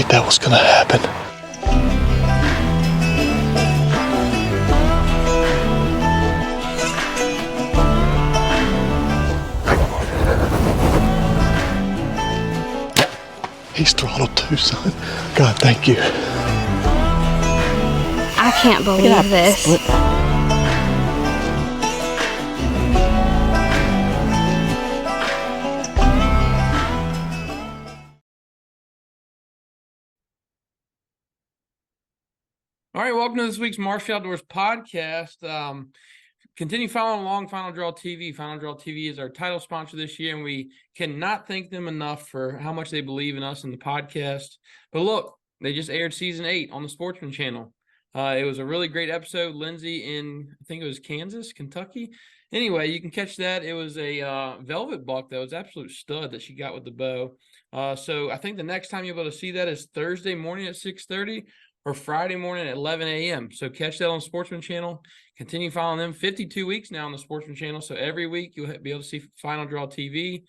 afraid that was gonna happen. He's throttled too, son. God, thank you. I can't believe this. All right, welcome to this week's Marshfield Outdoors podcast. Continue following along Final Draw TV. Final Draw TV is our title sponsor this year, and we cannot thank them enough for how much they believe in us and the podcast. But look, they just aired season 8 on the Sportsman channel. It was a really great episode. Lindsay in, I think it was Kansas, Kentucky. Anyway, you can catch that. It was a velvet buck that was absolute stud that she got with the bow. So I think the next time you'll be able to see that is Thursday morning at 6:30. or Friday morning at 11 a.m. So catch that on Sportsman Channel. Continue following them. 52 weeks now on the Sportsman Channel. So every week you'll be able to see Final Draw TV.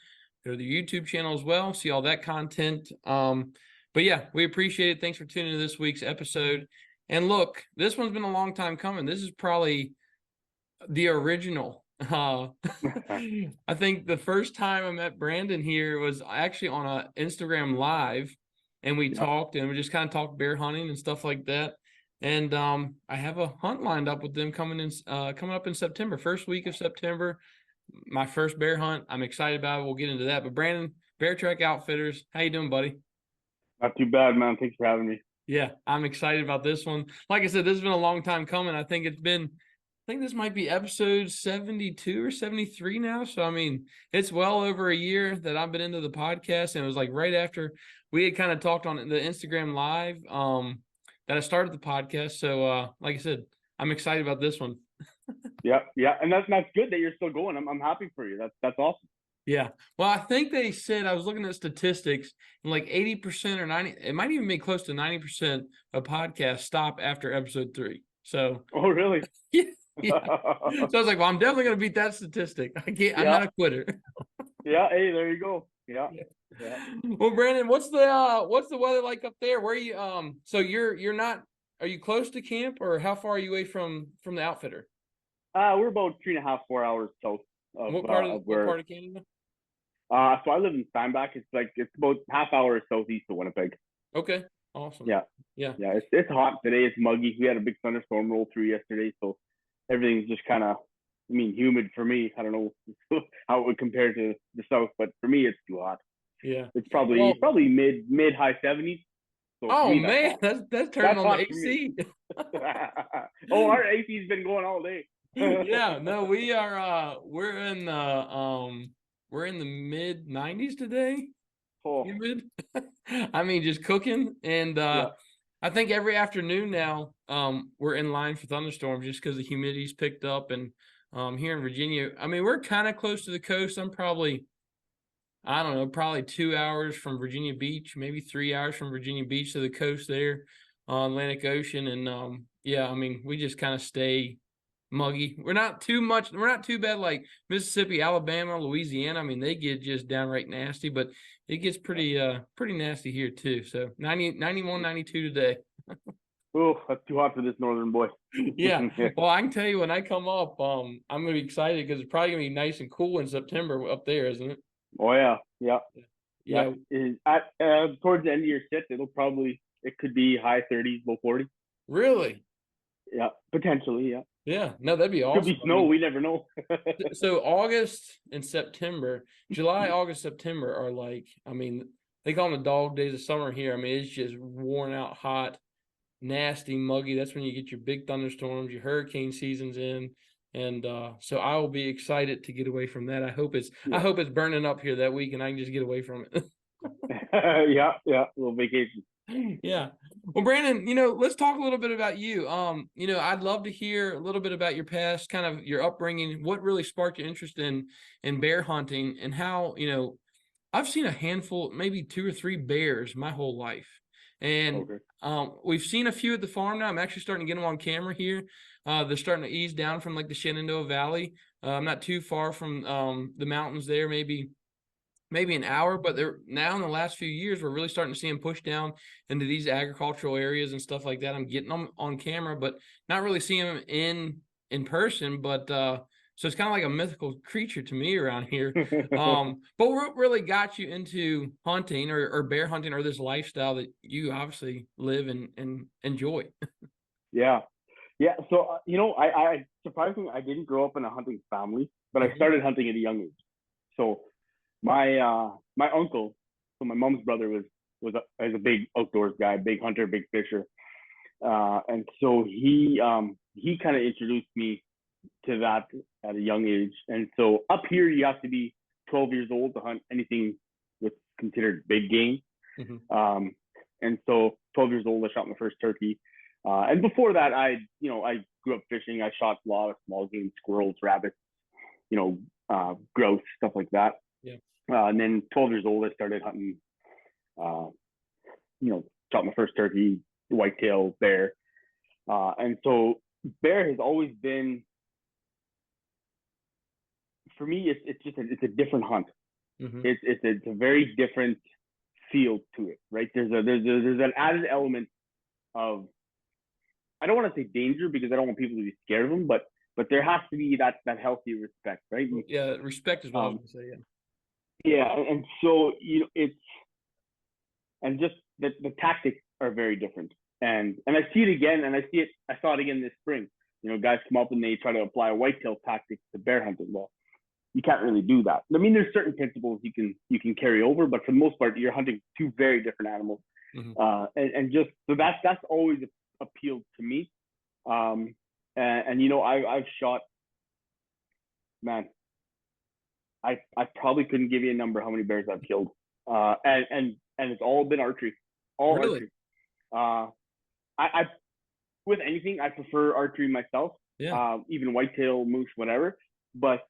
Go to the YouTube channel as well. See all that content. But yeah, we appreciate it. Thanks for tuning in to this week's episode. And look, this one's been a long time coming. This is probably the original. I think the first time I met Brandon here was actually on an Instagram Live. And we talked, and we just kind of talked bear hunting and stuff like that. And I have a hunt lined up with them coming up in September, first week of September. My first bear hunt. I'm excited about it. We'll get into that. But Brandon, BearTrack Outfitters, how you doing, buddy? Not too bad, man. Thanks for having me. Yeah, I'm excited about this one. Like I said, this has been a long time coming. I think this might be episode 72 or 73 now. So, I mean, it's well over a year that I've been into the podcast. And it was like right after we had kind of talked on the Instagram Live that I started the podcast. So, like I said, I'm excited about this one. Yeah. And that's good that you're still going. I'm happy for you. That's awesome. Yeah. Well, I think they said, I was looking at statistics, and like 80% or 90, it might even be close to 90% of podcasts stop after episode 3. So. Oh, really? Yeah. So I was like, well, I'm definitely going to beat that statistic. I'm not a quitter. Yeah. Hey, there you go. Yeah. Well, Brandon, what's the weather like up there? Where are you, so you're not, are you close to camp, or how far are you away from the outfitter? We're about 3.5, 4 hours south of what part of Canada? So I live in Steinbach. It's about half hour southeast of Winnipeg. Okay. Awesome. Yeah. It's hot today. It's muggy. We had a big thunderstorm roll through yesterday, so everything's just kind of, humid for me. I don't know how it would compare to the south, but for me, it's too hot. Yeah. It's probably mid high 70s. So oh man, that's turning on the AC. Our AC's been going all day. Yeah. No, we are. We're in the mid 90s today. Oh. Humid. I mean, just cooking, and I think every afternoon now, we're in line for thunderstorms just because the humidity's picked up. And here in Virginia, I mean, we're kind of close to the coast. I'm probably 2 hours from Virginia Beach, maybe 3 hours from Virginia Beach to the coast there on Atlantic Ocean. And we just kind of stay muggy. We're not too bad like Mississippi, Alabama, Louisiana. I mean, they get just downright nasty, but it gets pretty nasty here too. So 91, 92 today. Oh, that's too hot for this northern boy. Yeah. Well, I can tell you when I come up, I'm gonna be excited because it's probably gonna be nice and cool in September up there, isn't it? Oh yeah. Yeah. Towards the end of your sit, it could be high 30s, low 40s. Really? Yeah, potentially. Yeah. Yeah. No, that'd be awesome. Could be snow. We never know. So August and September, July, August, September are like, they call them the dog days of summer here. I mean, it's just worn out hot, nasty, muggy. That's when you get your big thunderstorms, your hurricane season's in. And so I will be excited to get away from that. I hope it's burning up here that week and I can just get away from it. Yeah, a little vacation. Yeah. Well, Brandon, let's talk a little bit about you. I'd love to hear a little bit about your past, kind of your upbringing, what really sparked your interest in bear hunting, and how, I've seen a handful, maybe 2 or 3 bears my whole life. And we've seen a few at the farm now. I'm actually starting to get them on camera here. They're starting to ease down from like the Shenandoah Valley. I'm not too far from the mountains there, maybe maybe an hour, but they're now in the last few years, we're really starting to see them push down into these agricultural areas and stuff like that. I'm getting them on camera, but not really seeing them in person. But so it's kind of like a mythical creature to me around here. But what really got you into hunting or bear hunting or this lifestyle that you obviously live and enjoy? Yeah. Yeah. So, I surprisingly, I didn't grow up in a hunting family, but I started hunting at a young age. So my uncle, so my mom's brother was a big outdoors guy, big hunter, big fisher. And so he kind of introduced me to that at a young age. And so up here, you have to be 12 years old to hunt anything that's considered big game. And so 12 years old, I shot my first turkey. And before that, I grew up fishing. I shot a lot of small game, squirrels, rabbits, grouse, stuff like that. Yeah. And then 12 years old, I started hunting, shot my first turkey, whitetail, bear. And so bear has always been, for me, it's a different hunt. It's a very different feel to it, right? There's an added element of, I don't want to say danger because I don't want people to be scared of them, but there has to be that healthy respect, right? Yeah, respect is what I was gonna say. Yeah, and so and just the tactics are very different, and I see it again, and I saw it again this spring. Guys come up and they try to apply a whitetail tactic to bear hunting. Well, you can't really do that. I mean, there's certain principles you can carry over, but for the most part, you're hunting two very different animals, and just so that's always appealed to me. I've shot, man, I probably couldn't give you a number how many bears I've killed. And it's all been archery. Really? Archery. I with anything, I prefer archery myself. Yeah. Even whitetail, moose, whatever. But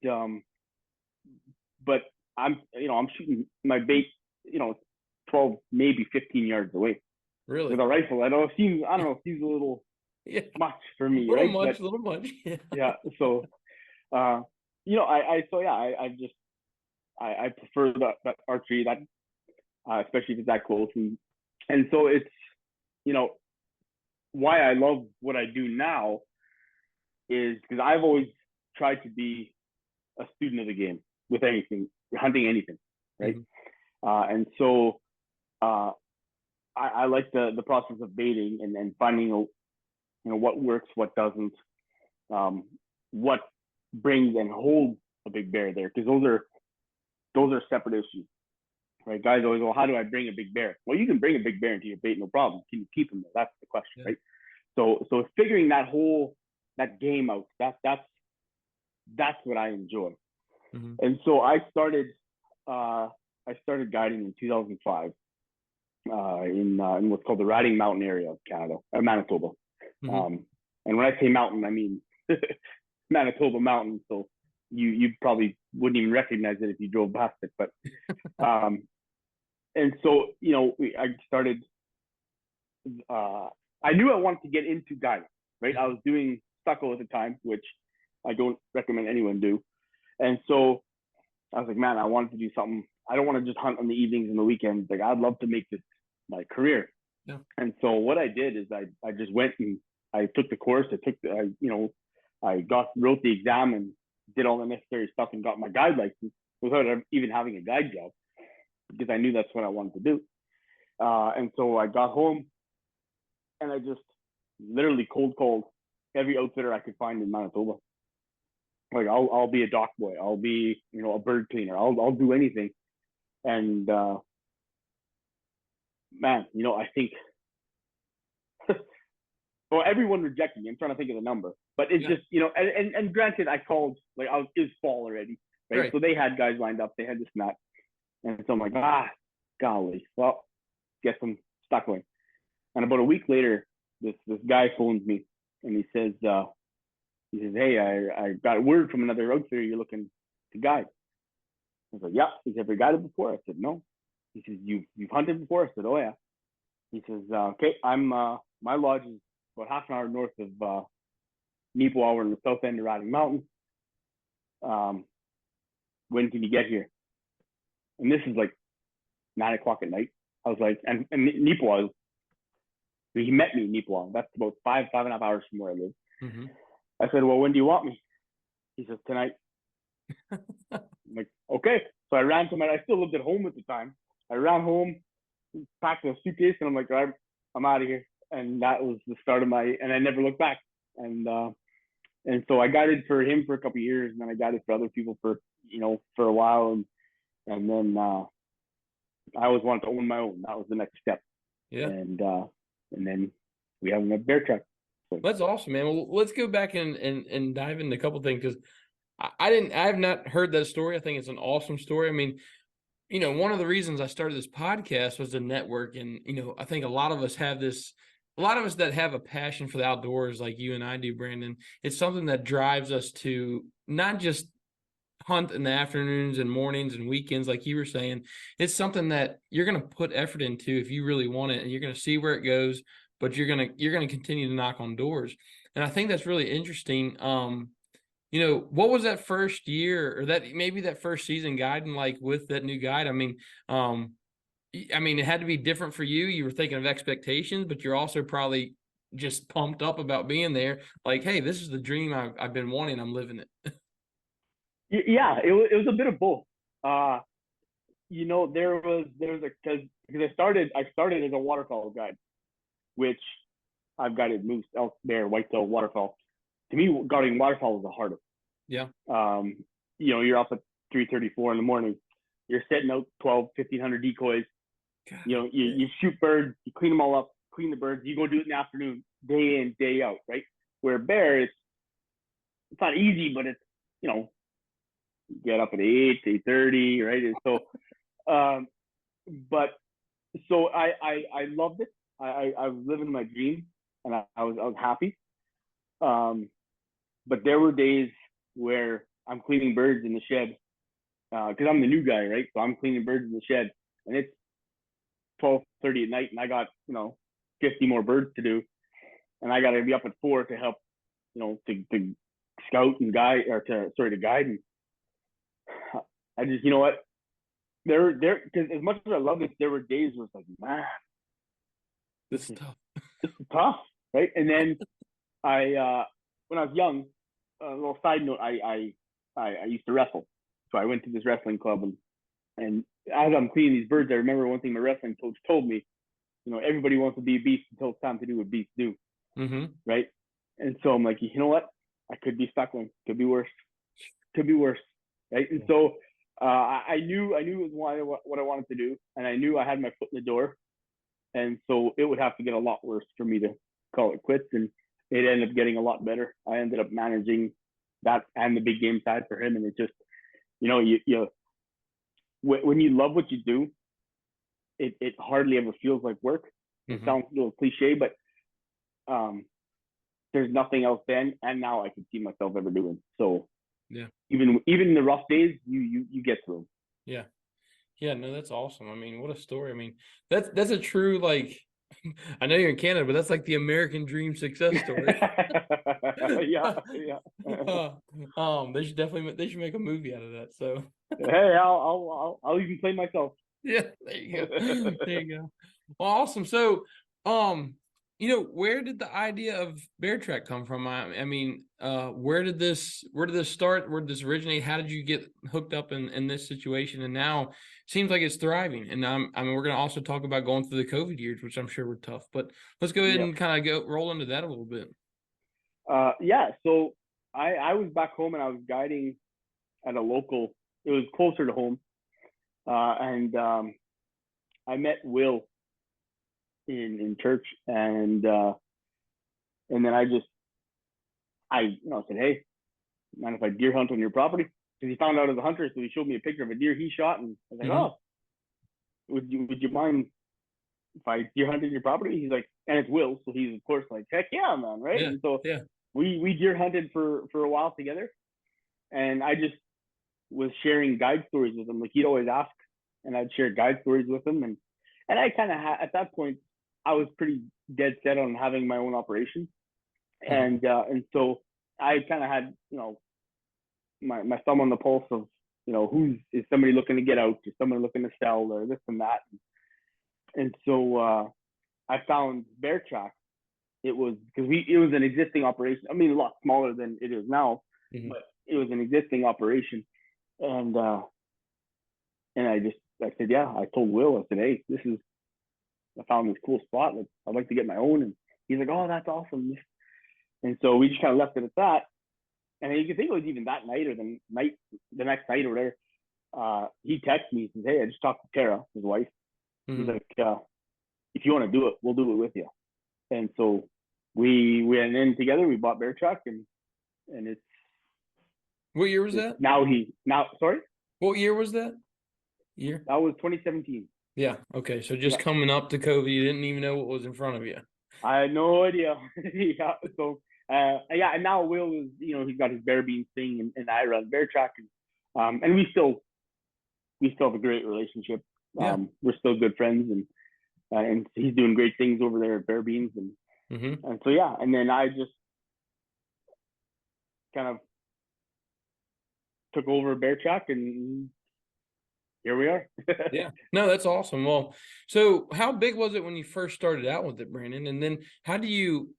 I'm shooting my bait, 12, maybe 15 yards away. Really? With a rifle. I don't know, it seems a little much for me, little right? much, little much. Yeah. So I prefer that archery, that especially if it's that close, and so it's why I love what I do now is because I've always tried to be a student of the game with anything, hunting anything, right? And so I like the process of baiting and finding what works, what doesn't, what brings and holds a big bear there, because those are separate issues, right? Guys always, well, how do I bring a big bear? Well, you can bring a big bear into your bait, no problem. Can you keep him there? That's the question, right? So figuring that game out, that's what I enjoy. And so I started guiding in 2005 in what's called the Riding Mountain area of Canada, Manitoba. And when I say mountain, I mean Manitoba mountain. So you probably wouldn't even recognize it if you drove past it. But and so I started. I knew I wanted to get into guiding, right? I was doing stucco at the time, which I don't recommend anyone do. And so I was like, man, I wanted to do something. I don't want to just hunt on the evenings and the weekends. Like, I'd love to make this my career. Yeah. And so what I did is I just went and I took the course. I wrote the exam and did all the necessary stuff and got my guide license without even having a guide job, because I knew that's what I wanted to do. And so I got home and I just literally cold called every outfitter I could find in Manitoba. Like, I'll be a dock boy. I'll be, a bird cleaner. I'll do anything. And man, I think, well, everyone rejected me. I'm trying to think of the number, but it's just, and granted, I called, like, it was fall already, right? So they had guys lined up. They had this and that. And so I'm like, golly, well, guess I'm stuck going. And about a week later, this guy phones me and he says, hey, I got word from another outfitter you're looking to guide. I was like, yeah. He said, have you guided before? I said, no. He says, you've hunted before? I said, oh yeah. He says, okay, I'm my lodge is about half an hour north of Neepawa. We're in the south end of Riding Mountain. When can you get here? and this is like 9 o'clock at night. I was like, and Nipawin, he met me in Nipawin. That's about 5.5 hours from where I live. Mm-hmm. I said, well, when do you want me? He says, tonight. I'm like, okay. So I ran to I still lived at home at the time. I ran home, packed a suitcase, and I'm like, all right, I'm out of here. And that was the start of and I never looked back. And so I guided for him for a couple of years, and then I guided for other people for a while. And then I always wanted to own my own. That was the next step. Yeah. And then we have a BearTrack. So. That's awesome, man. Well, let's go back and dive into a couple things, because I have not heard that story. I think it's an awesome story. I mean, one of the reasons I started this podcast was to network. And, I think a lot of us that have a passion for the outdoors, like you and I do, Brandon, it's something that drives us to not just hunt in the afternoons and mornings and weekends, like you were saying. It's something that you're going to put effort into if you really want it, and you're going to see where it goes, but you're going to continue to knock on doors. And I think that's really interesting. What was that first year, or that first season guiding like with that new guide? I mean, it had to be different for you. You were thinking of expectations, but you're also probably just pumped up about being there. Like, hey, this is the dream I've been wanting. I'm living it. Yeah, it was a bit of both. There was because I started as a waterfowl guide, which I've guided moose, elk, bear, whitetail, waterfowl. To me, guarding waterfowl is the hardest. Yeah. You're up at 3:34 in the morning. You're setting out 1,500 decoys. God, you shoot birds, you clean them all up, clean the birds. You go do it in the afternoon, day in, day out, right? Where bear, it's not easy, but it's you get up at 8:30, right? And so, so I loved it. I was living my dream, and I was happy. But there were days where I'm cleaning birds in the shed, because I'm the new guy, right? So I'm cleaning birds in the shed, and it's 12:30 at night, and I got 50 more birds to do, and I got to be up at 4 to help, to scout and guide, or to guide. And I just, what, because as much as I love it, there were days where it's like, man, this is tough. This is tough, right? And then when I was young, a little side note, I used to wrestle. So I went to this wrestling club, and as I'm cleaning these birds, I remember one thing my wrestling coach told me, everybody wants to be a beast until it's time to do what beasts do. Mm-hmm. Right? And so I'm like, you know what? I could be stuck one. Could be worse. Right? And so I knew it was what I wanted to do, and I knew I had my foot in the door. And so it would have to get a lot worse for me to call it quits. And it ended up getting a lot better. I ended up managing that and the big game side for him. And it just, when you love what you do, it hardly ever feels like work. It sounds a little cliche, but there's nothing else then and now I can see myself ever doing. So yeah, even in the rough days, you get through them. Yeah, no, that's awesome. I mean, what a story. I mean, that's a true, like, I know you're in Canada, but that's like the American dream success story. yeah. They should make a movie out of that. So hey, I'll even play myself. Yeah, there you go. There you go. Well, awesome. So, where did the idea of BearTrack come from? I mean, where did this start? Where did this originate? How did you get hooked up in this situation? And now it seems like it's thriving. And we're going to also talk about going through the COVID years, which I'm sure were tough. But let's go ahead and kind of roll into that a little bit. So I was back home and I was guiding at a local. It was closer to home, and I met Will in church, and then I said, hey, mind if I deer hunt on your property? Because he found out as a hunter, so he showed me a picture of a deer he shot, and I was like, oh, would you mind if I deer hunted your property? He's like, and it's Will, so he's of course like, heck yeah, man, right? And so we deer hunted for a while together, and I just was sharing guide stories with him. Like he'd always ask, and I'd share guide stories with him, and I kind of at that point I was pretty dead set on having my own operation, and so I kind of had my thumb on the pulse of is somebody looking to get out? Is someone looking to sell or this and that? And so I found BearTrack. It was because it was an existing operation. I mean, a lot smaller than it is now, but it was an existing operation. And I said, yeah, I told Will, I said, hey, I found this cool spot. Like, I'd like to get my own. And he's like, oh, that's awesome. And so we just kind of left it at that. And you can think it was even that night or the next night or whatever. He texted me, he says, hey, I just talked to Tara, his wife. He's like, if you want to do it, we'll do it with you. And so we went in together, we bought BearTrack, and it's. What year was that? Sorry? What year was that? That was 2017. Yeah. Okay. So just coming up to COVID, you didn't even know what was in front of you. I had no idea. Yeah. So, and now Will is, he's got his Bear Beans thing, and I run BearTrack, and we still have a great relationship. We're still good friends, and he's doing great things over there at Bear Beans, and so yeah. And then I just kind of took over BearTrack, and here we are. Yeah. No, that's awesome. Well, so how big was it when you first started out with it, Brandon? And then how do you,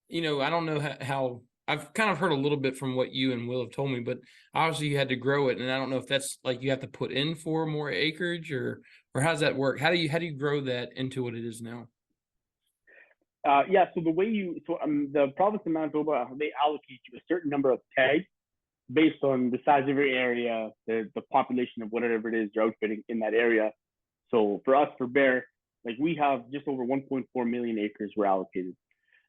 I don't know how I've kind of heard a little bit from what you and Will have told me, but obviously you had to grow it. And I don't know if that's like you have to put in for more acreage or how does that work? How do you grow that into what it is now? Yeah. So the province of Manitoba, they allocate you a certain number of tags based on the size of your area, the population of whatever it is you're outfitting in that area. So for us, for bear, like we have just over 1.4 million acres we're allocated.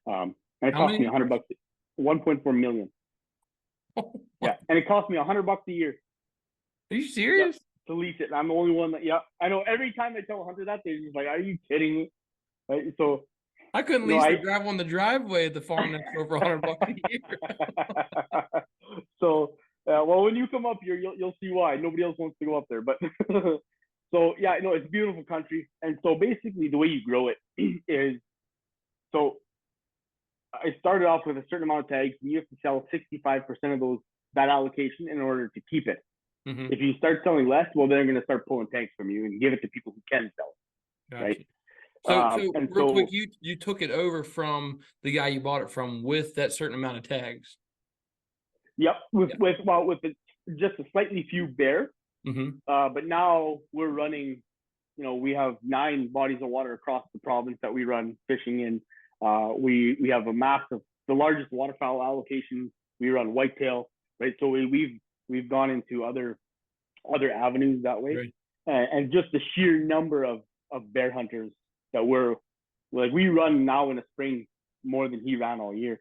And it cost me $100. 1.4 million. Oh, yeah. And it cost me $100 a year. Are you serious? To lease it. And I'm the only one that, I know every time I tell Hunter that, they're just like, are you kidding me? Right. So I couldn't lease the drive on the driveway at the farm next door for $100 a year. So, well, when you come up here, you'll see why. Nobody else wants to go up there. But so, yeah, it's a beautiful country. And so basically the way you grow it is, so I started off with a certain amount of tags, and you have to sell 65% of that allocation in order to keep it. If you start selling less, well, they're going to start pulling tags from you and give it to people who can sell it. Gotcha. Right. So real quick, you took it over from the guy you bought it from with that certain amount of tags. Yep. With just a slightly few bear. But now we're running, we have 9 bodies of water across the province that we run fishing in. We have the largest waterfowl allocation. We run whitetail, right? So we've gone into other avenues that way. Right. And just the sheer number of bear hunters that we run now in the spring more than he ran all year.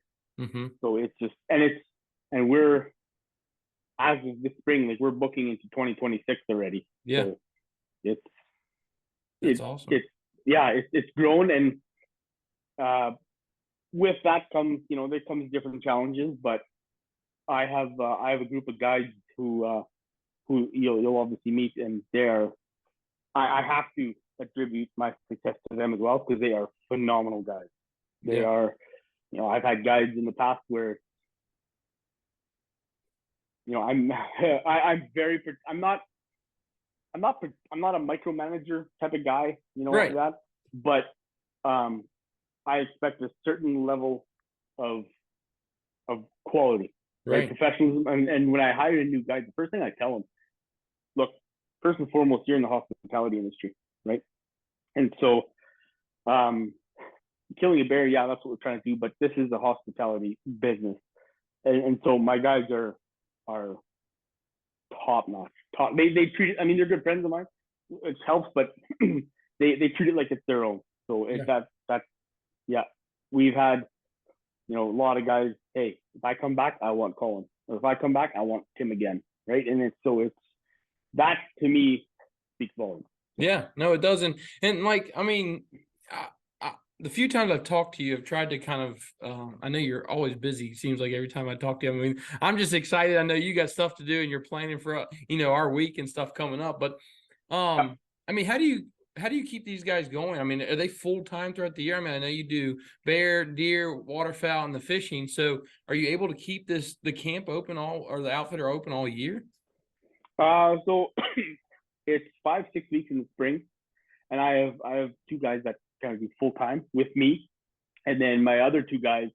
So it's just, and we're, as of this spring, like we're booking into 2026 already. Yeah. So it's awesome. It's grown, and with that comes, there comes different challenges, but I have a group of guides who you'll obviously meet, and I have to attribute my success to them as well, because they are phenomenal guys. They are, I've had guides in the past where, I'm not a micromanager type of guy, right. like that, but I expect a certain level of quality, right? Professionalism. And when I hire a new guy, the first thing I tell him, look, first and foremost, you're in the hospitality industry, right? And so killing a bear, that's what we're trying to do, but this is a hospitality business. And so my guys are top notch. They treat it, I mean, they're good friends of mine. It helps, but they treat it like it's their own. So if we've had, a lot of guys, hey, if I come back, I want Colin. Or if I come back, I want Tim again. Right. And it's that to me speaks volumes. Yeah, no, it doesn't. And like, I mean, the few times I've talked to you, I've tried to kind of, I know you're always busy. Seems like every time I talk to you, I mean, I'm just excited. I know you got stuff to do and you're planning for, our week and stuff coming up. But, I mean, how do you keep these guys going? I mean, are they full time throughout the year? I mean, I know you do bear, deer, waterfowl, and the fishing. So are you able to keep the camp open or the outfitter open all year? So it's 5-6 weeks in the spring, and I have two guys that kind of do full time with me, and then my other two guys,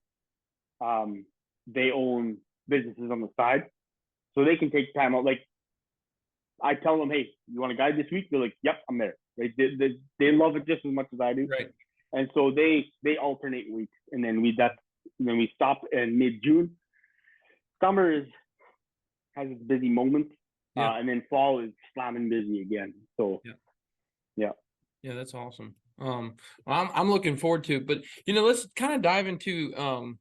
they own businesses on the side, so they can take time out. Like I tell them, hey, you want a guide this week? They're like, yep, I'm there. They love it just as much as I do, Right. and so they alternate weeks, and then we stop in mid-June. Summer has its busy moments, Yeah. and then fall is slamming busy again. So Yeah, that's awesome. I'm looking forward to it, but let's kind of dive into a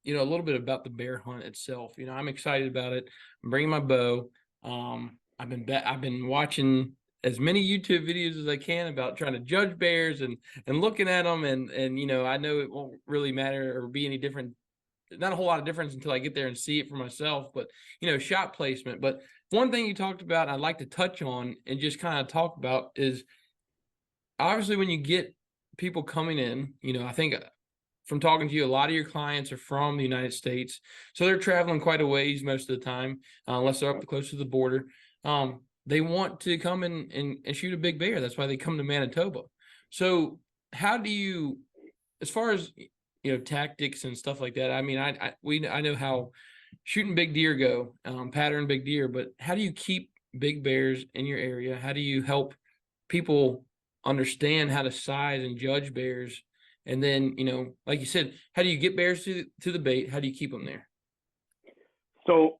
little bit about the bear hunt itself. I'm excited about it. I'm bringing my bow. I've been watching as many YouTube videos as I can about trying to judge bears and looking at them, and I know it won't really matter or be any different, not a whole lot of difference until I get there and see it for myself, but shot placement. But one thing you talked about, I'd like to touch on and just kind of talk about is obviously when you get people coming in, I think from talking to you, a lot of your clients are from the United States, so they're traveling quite a ways most of the time, unless they're up close to the border. They want to come and shoot a big bear. That's why they come to Manitoba. So how do you, as far as tactics and stuff like that? I mean, I know how shooting big deer go, pattern big deer, but how do you keep big bears in your area? How do you help people understand how to size and judge bears? And then, like you said, how do you get bears to the bait? How do you keep them there? So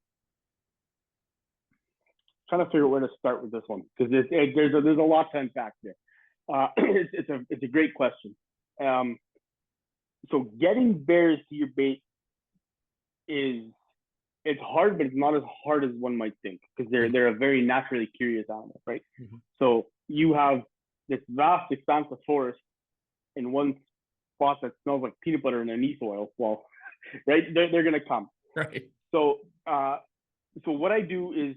trying to figure out where to start with this one, because there's a lot to unpack there. It's a great question. So getting bears to your bait it's hard, but it's not as hard as one might think, because they're a very naturally curious animal, right? Mm-hmm. So you have this vast expanse of forest in one spot that smells like peanut butter and anise oil. Well, right, they're gonna come. Right. So what I do is,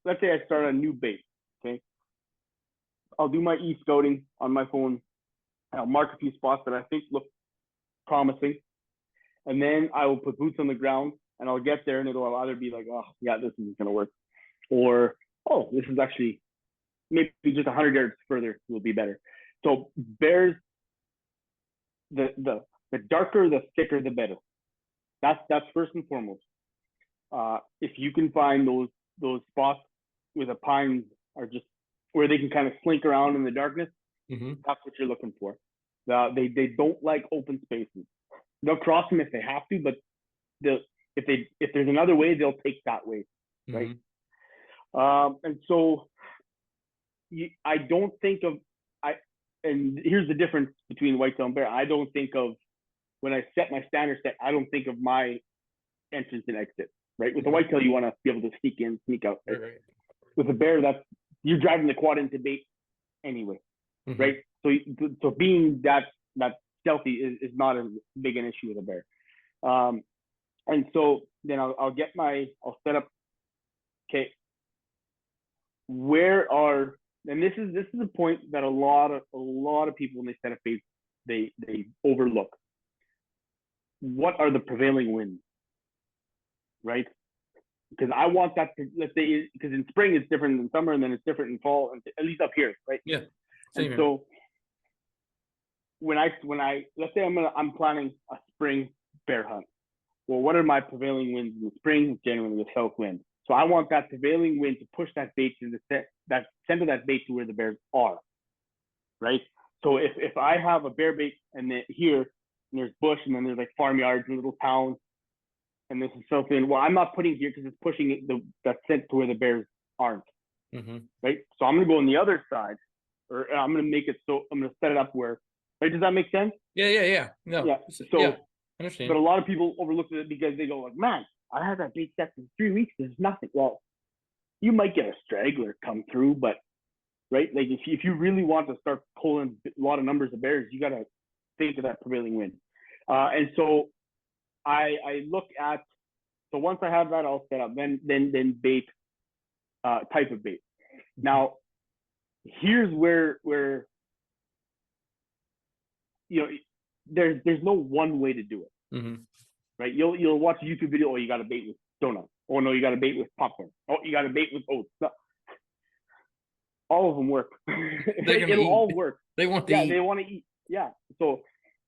let's say I start a new bait, okay? I'll do my e-scouting on my phone. I'll mark a few spots that I think look promising, and then I will put boots on the ground, and I'll get there, and it'll either be like, oh yeah, this isn't gonna work, or oh, this is actually maybe just 100 yards further will be better. So bears, the darker, the thicker, the better. That's first and foremost. If you can find those spots where the pines are just where they can kind of slink around in the darkness, Mm-hmm. that's what you're looking for. They don't like open spaces. They'll cross them if they have to, but if there's another way, they'll take that way, right? Mm-hmm. And so I don't think of and here's the difference between whitetail and bear. I don't think of, when I set my standard set, I don't think of my entrance and exit, right? With the whitetail, you want to be able to sneak in, sneak out. Right? Right. With a bear, you're driving the quad into bait anyway, mm-hmm. right? So being that stealthy is not as big an issue with a bear. And so then I'll set up. Okay, and this is a point that a lot of people, when they set up baits, they overlook. What are the prevailing winds, right? Because I want that to, let's say, because in spring it's different than summer, and then it's different in fall, and at least up here, right? Yeah. And so when I let's say I'm planning a spring bear hunt. Well, what are my prevailing winds in the spring? Generally the south wind. So I want that prevailing wind to push that bait to send that bait to where the bears are, right? So if I have a bear bait and then here, and there's bush, and then there's like farmyards and little towns, and this is south wind, well, I'm not putting here because it's pushing that scent to where the bears aren't, mm-hmm. right? So I'm gonna go on the other side, or I'm gonna make it so I'm gonna set it up where, right? Does that make sense? Yeah. No. Yeah. So yeah, I understand. But a lot of people overlook it because they go like, man, I had that bait set for 3 weeks. There's nothing. Well, you might get a straggler come through, but right, like if you really want to start pulling a lot of numbers of bears, you got to think of that prevailing wind. And so I look at, so once I have that all set up, then bait, type of bait. Now, here's where there's no one way to do it, mm-hmm. right? You'll watch a YouTube video, oh, you got to bait with donuts. Oh no, you got to bait with popcorn. Oh, you got to bait with oats. No. All of them work. It'll eat. all work. They want to Yeah, eat. they want to eat. Yeah. So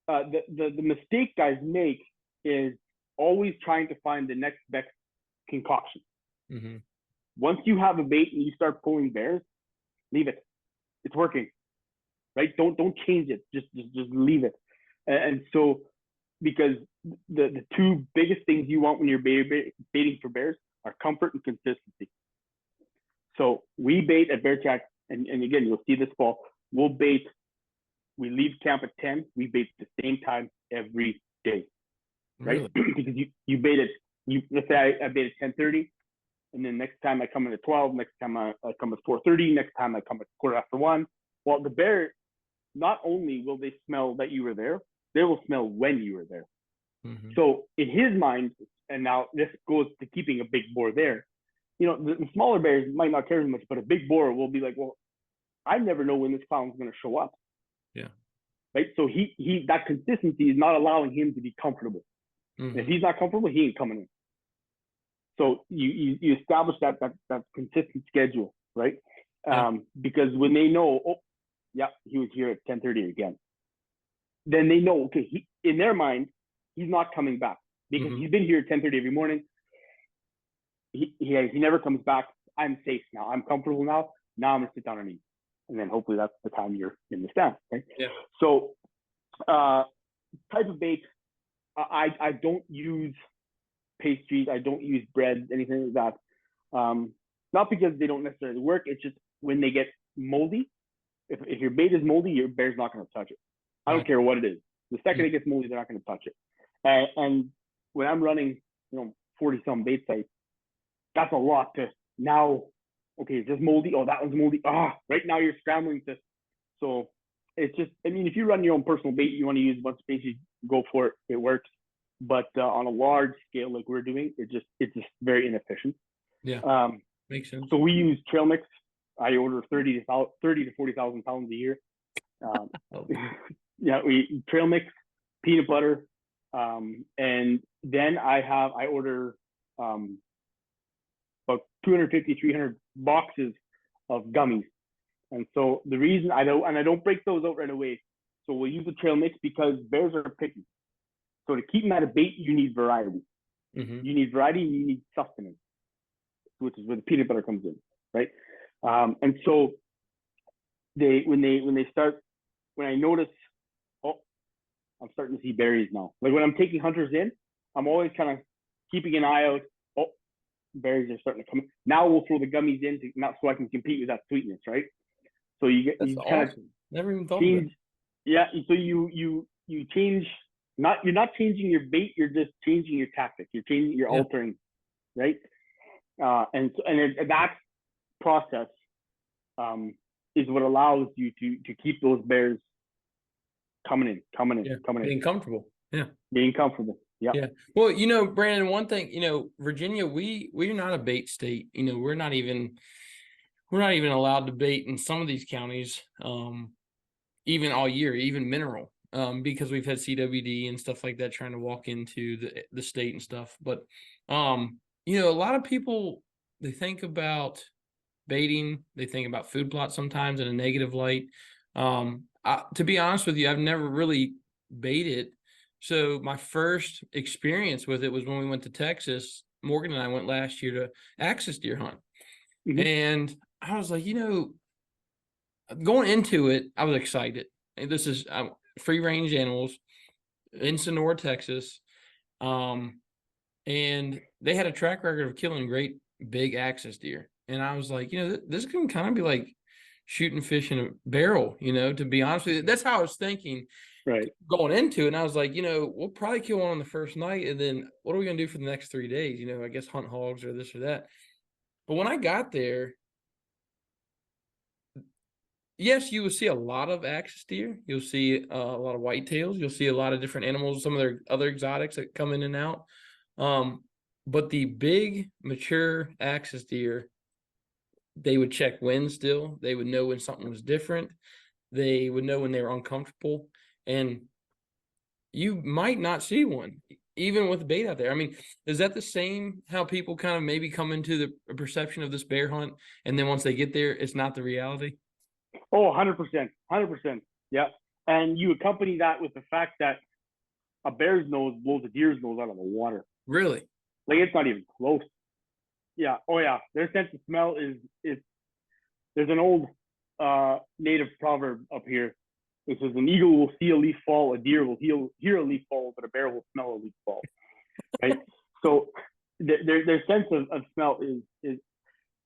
the mistake guys make is always trying to find the next best concoction. Mm-hmm. Once you have a bait and you start pulling bears, leave it. It's working, right? Don't change it. Just leave it. And so, because the two biggest things you want when you're baiting for bears are comfort and consistency. So we bait at BearTrack, and again, you'll see this fall. We'll bait. We leave camp at 10. We bait at the same time every day, right? Really? Because you bait at let's say I bait at 10:30, and then next time I come in at 12. Next time I come at 4:30. Next time I come at 1:15. Well, the bear, not only will they smell that you were there, they will smell when you were there. Mm-hmm. So in his mind, and now this goes to keeping a big boar there. The smaller bears might not care as much, but a big boar will be like, well, I never know when this clown's going to show up. Yeah. Right. So he that consistency is not allowing him to be comfortable. Mm-hmm. If he's not comfortable, he ain't coming in. So you establish that consistent schedule, right? Because when they know, oh, yeah, he was here at 10:30 again, then they know, okay, in their mind, he's not coming back because he's been here at 10:30 every morning. He never comes back. I'm safe now. I'm comfortable now. Now I'm gonna sit down and eat, and then hopefully that's the time you're in the stand, right? Yeah. So, type of bait, I don't use pastries. I don't use bread, anything like that. Not because they don't necessarily work. It's just when they get moldy. If your bait is moldy, your bear's not going to touch it. I don't care what it is. The second it gets moldy, they're not going to touch it. And when I'm running, 40 some bait sites, that's a lot to now. Okay, is this moldy? Oh, that one's moldy. Right now you're scrambling to. So it's just, if you run your own personal bait, you want to use a bunch of baits, go for it. It works. But on a large scale, like we're doing, it's just very inefficient. Yeah, makes sense. So we use trail mix. I order 30 to 40,000 pounds a year. Yeah, we trail mix, peanut butter, and then I order about 250, 300 boxes of gummies. And so the reason I don't break those out right away. So we'll use the trail mix because bears are picky. So to keep them at a bait, you need variety. Mm-hmm. You need variety. You need sustenance, which is where the peanut butter comes in, right? And so when I notice, I'm starting to see berries now. Like when I'm taking hunters in, I'm always kind of keeping an eye out. Oh, berries are starting to come in. Now we'll throw the gummies in so I can compete with that sweetness, right? So you awesome. kind of Never even thought change. of it. Yeah, so you change. You're not changing your bait. You're just changing your tactic. You're altering, right? And that process is what allows you to keep those bears coming in. Being comfortable. Yeah. Being comfortable. Yeah. Yeah. Well, Brandon, one thing, Virginia, we're not a bait state. We're not even allowed to bait in some of these counties, even all year, even mineral, because we've had CWD and stuff like that trying to walk into the state and stuff. But, a lot of people, they think about baiting, they think about food plots sometimes in a negative light. To be honest with you, I've never really baited. So my first experience with it was when we went to Texas. Morgan and I went last year to axis deer hunt. Mm-hmm. And I was like, going into it, I was excited. And this is free range animals in Sonora, Texas. And they had a track record of killing great big axis deer. And I was like, this can kind of be like shooting fish in a barrel, to be honest with you. That's how I was thinking going into it. And I was like, we'll probably kill one on the first night. And then what are we going to do for the next 3 days? I guess hunt hogs or this or that. But when I got there, yes, you will see a lot of axis deer. You'll see a lot of whitetails. You'll see a lot of different animals, some of their other exotics that come in and out. But the big, mature axis deer, they would check wind still. They would know when something was different. They would know when they were uncomfortable. And you might not see one. even with the bait out there. I mean, is that the same how people kind of maybe come into the perception of this bear hunt, and then once they get there, it's not the reality? Oh, 100%. 100%. Yeah. And you accompany that with the fact that a bear's nose blows a deer's nose out of the water. Really? Like, it's not even close. Yeah. Oh, yeah. Their sense of smell is there's an old native proverb up here. It says, an eagle will see a leaf fall, a deer will hear a leaf fall, but a bear will smell a leaf fall. Right? So their sense of smell is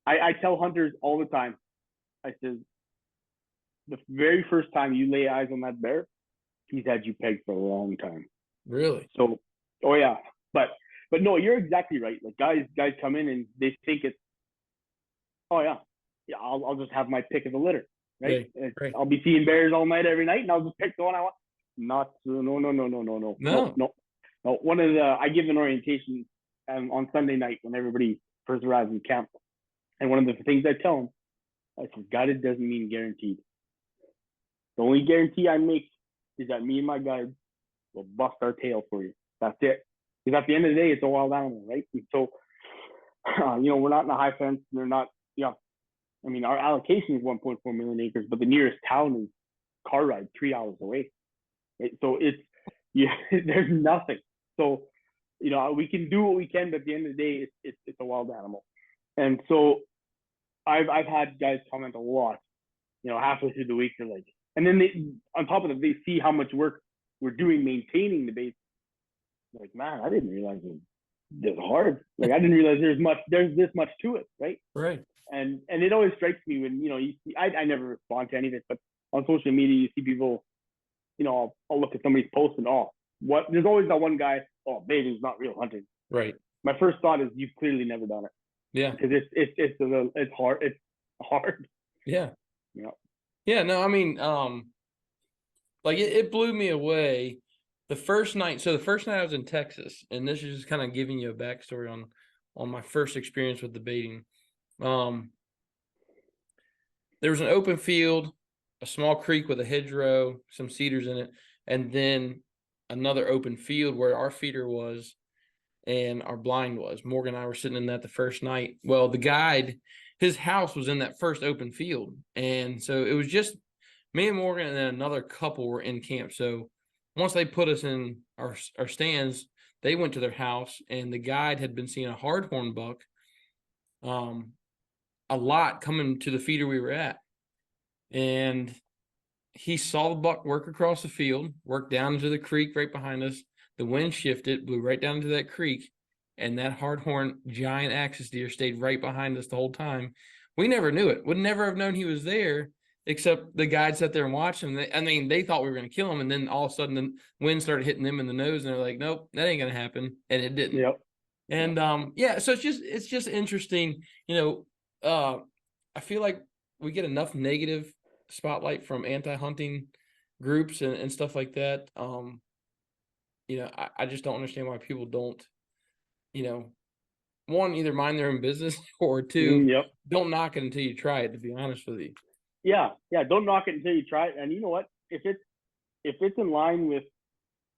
I tell hunters all the time, I says, the very first time you lay eyes on that bear, he's had you pegged for a long time. Really? So, oh yeah, but no, you're exactly right. Like, guys come in and they think it's, oh yeah, I'll just have my pick of the litter, right? Right. I'll be seeing bears all night, every night, and I'll just pick the one I want. No. One of the, I give an orientation on Sunday night when everybody first arrives in camp, and one of the things I tell them, I said, guided doesn't mean guaranteed. The only guarantee I make is that me and my guides will bust our tail for you. That's it. Because at the end of the day, it's a wild animal, right? And so, we're not in a high fence. They're not, I mean, our allocation is 1.4 million acres, but the nearest town is car ride 3 hours away. Right? So there's nothing. So, we can do what we can, but at the end of the day, it's a wild animal. And so I've had guys comment a lot, halfway through the week, they're like, and then on top of that, they see how much work we're doing maintaining the base. They're like, man, I didn't realize it was hard. Like, I didn't realize there's this much to it, right? Right. And it always strikes me when, you see, I never respond to any of it, but on social media, you see people, I'll look at somebody's post and, there's always that one guy, baiting's not real hunting. Right. My first thought is, you've clearly never done it. Yeah. Because it's hard. It's hard. Yeah. Yeah. Yeah. No, I mean, like it blew me away the first night. So the first night I was in Texas, and this is just kind of giving you a backstory on my first experience with the baiting. There was an open field, a small creek with a hedgerow, some cedars in it, and then another open field where our feeder was and our blind was. Morgan and I were sitting in that the first night. Well, the guide, his house was in that first open field. And so it was just me and Morgan, and then another couple were in camp. So once they put us in our stands, they went to their house, and the guide had been seeing a hardhorn buck a lot coming to the feeder we were at. And he saw the buck work across the field, work down into the creek right behind us. The wind shifted, blew right down into that creek, and that hardhorn giant axis deer stayed right behind us the whole time. We never knew it. Would never have known he was there, except the guide sat there and watched him. They thought we were going to kill him, and then all of a sudden the wind started hitting them in the nose, and they're like, "Nope, that ain't going to happen," and it didn't. Yep. And so it's just interesting. I feel like we get enough negative spotlight from anti-hunting groups and stuff like that. I just don't understand why people don't, one, either mind their own business, or two, don't knock it until you try it, to be honest with you. Yeah. Don't knock it until you try it. And you know what? If it's in line with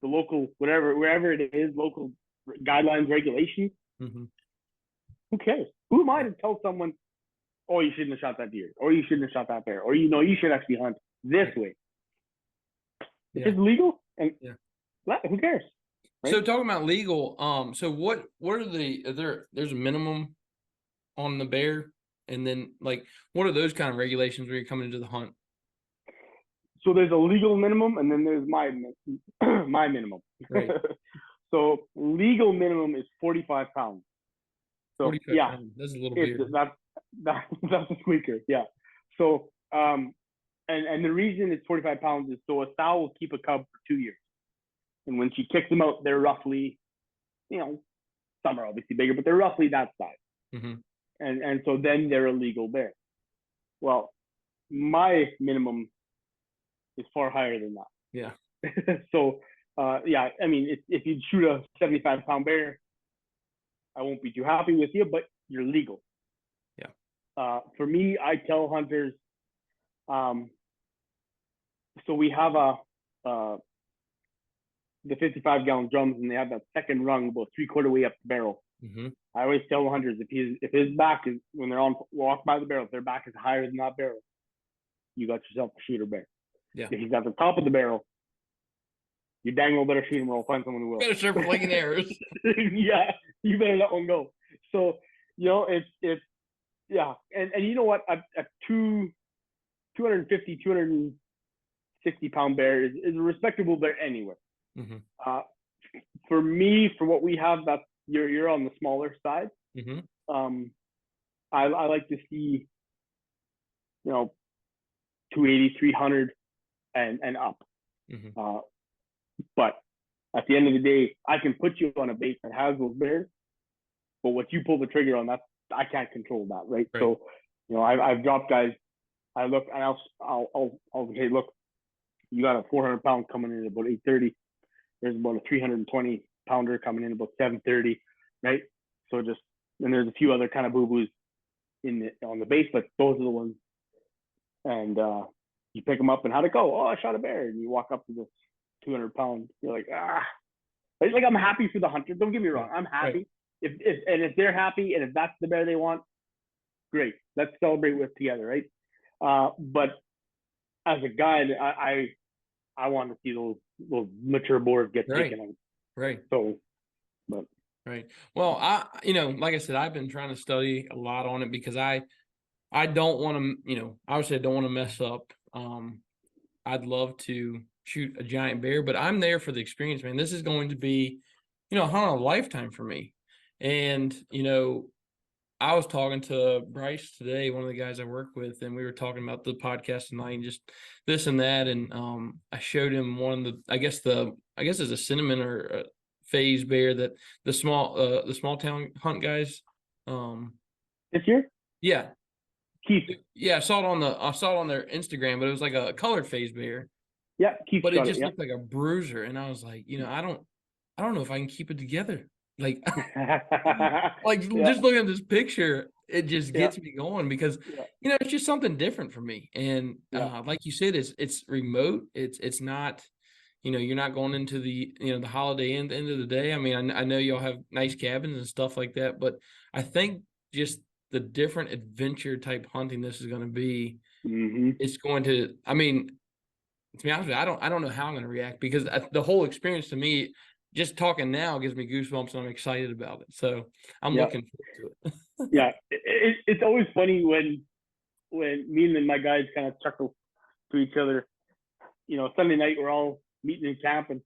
the local, wherever it is, local guidelines, regulations, who cares? Who am I to tell someone, oh, you shouldn't have shot that deer, or you shouldn't have shot that bear, or you should actually hunt this way. If it's legal, and who cares? Right? So talking about legal, so what are there's a minimum on the bear, and then like what are those kind of regulations when you're coming into the hunt? So there's a legal minimum, and then there's my minimum. Right. So legal minimum is 45 pounds. So 45 pounds. That's a little beer. That's a squeaker. Yeah. So and the reason it's 45 pounds is so a sow will keep a cub for 2 years. And when she kicks them out, they're roughly, some are obviously bigger, but they're roughly that size. And so then they're a legal bear. Well, my minimum is far higher than that. Yeah. So, I mean, if you shoot a 75-pound bear, I won't be too happy with you, but you're legal. Yeah. For me, I tell hunters, so we have the 55-gallon drums, and they have that second rung about 3/4 way up the barrel. Mm-hmm. I always tell the hunters, if his back is, when they're on walk by the barrel, if their back is higher than that barrel, you got yourself a shooter bear. Yeah. If he's at the top of the barrel, you dang well better shoot him or I'll find someone who will. Better start flinging arrows. Yeah, you better let one go. So, it's yeah. And you know what? A 250, 260-pound bear is a respectable bear anywhere. Mm-hmm. For me, for what we have, that's you're on the smaller side. Mm-hmm. I like to see, 280, 300 and up. Mm-hmm. But at the end of the day, I can put you on a bait that has those bears, but what you pull the trigger on, I can't control that, right? So, I've dropped guys. I look and I'll say, look, you got a 400-pound coming in at about 830. There's about a 320-pounder coming in about 730, right? So and there's a few other kind of boo-boos on the base, but those are the ones. And you pick them up, and how'd it go? Oh, I shot a bear. And you walk up to this 200-pound. You're like, Like, I'm happy for the hunter. Don't get me wrong. I'm happy. Right. If they're happy, and if that's the bear they want, great. Let's celebrate with together, right? But as a guide, I want to see those mature boars get taken out. Right. So, but right. Well, like I said, I've been trying to study a lot on it because I don't want to, obviously I don't want to mess up. I'd love to shoot a giant bear, but I'm there for the experience, man. This is going to be, a hunt of a lifetime for me. And, I was talking to Bryce today, one of the guys I work with, and we were talking about the podcast tonight and just this and that. And I showed him one of I guess it's a cinnamon or a phase bear that the small town hunt guys. This year? Yeah. Keith. Yeah, I saw it on their Instagram, but it was like a colored phase bear. Yeah, Keith. But it just looked like a bruiser, and I was like, I don't know if I can keep it together. Like, just looking at this picture, it just gets me going because it's just something different for me. And like you said, it's remote. It's not, you're not going into the the holiday end of the day. I mean, I know y'all have nice cabins and stuff like that, but I think just the different adventure type hunting this is going to be, it's going to. I mean, to be honest with you, I don't know how I'm going to react because the whole experience to me. Just talking now gives me goosebumps, and I'm excited about it. So I'm looking forward to it. Yeah, it's always funny when me and my guys kind of chuckle to each other. Sunday night we're all meeting in camp, and